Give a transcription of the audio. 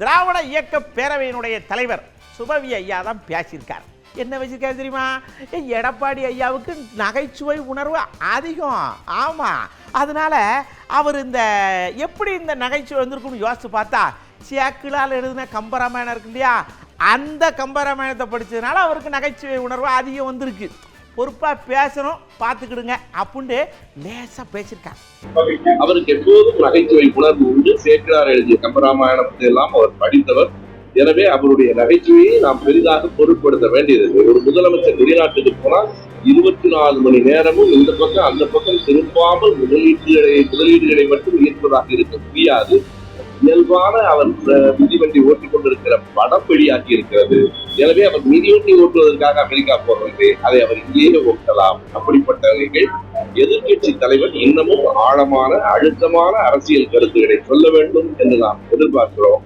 திராவிட இயக்க பேரவையினுடைய தலைவர் சுபவி ஐயா தான் பேசியிருக்கார். என்ன வச்சிருக்காரு தெரியுமா? எடப்பாடி ஐயாவுக்கு நகைச்சுவை உணர்வு அதிகம். ஆமாம், அதனால அவர் எப்படி இந்த நகைச்சுவை வந்திருக்குன்னு யோசிச்சு பார்த்தா, சேக்கிழார் எழுதின கம்பராமாயணம் இருக்கு இல்லையா, அந்த கம்பராமாயணத்தை படித்ததுனால அவருக்கு நகைச்சுவை உணர்வு அதிகம் வந்திருக்கு. பொறுப்பாக பேசணும், பார்த்துக்கிடுங்க அப்படின்னு லேசாக பேசியிருக்காங்க. அவருக்கு எப்போதும் நகைச்சுவை உணர்வு உண்டு. சேக்கிழார் எழுதிய கம்பராமாயணத்தை எல்லாம் அவர் படித்தவர். எனவே அவருடைய நகைச்சுவையை நாம் பெரிதாக பொருட்படுத்த வேண்டியது. ஒரு முதலமைச்சர் வெளிநாட்டுக்கு போனால் 24 மணி நேரமும் இந்த பக்கம் அந்த பக்கம் திரும்பாமல் முதலீடுகளை மட்டும் ஈர்ப்பதாக இருக்க முடியாது. இயல்பான அவர் மிதிவண்டி ஓட்டிக் கொண்டிருக்கிற படம் வெளியாகி இருக்கிறது. எனவே அவர் மிதிவண்டி ஓட்டுவதற்காக அமெரிக்கா போறதில்லை, அதை அவர் இங்கேயே ஓட்டலாம். அப்படிப்பட்டவர்கள் எதிர்கட்சி தலைவர் இன்னமும் ஆழமான அழுத்தமான அரசியல் கருத்துக்களை சொல்ல வேண்டும் என்று நாம் எதிர்பார்க்கிறோம்.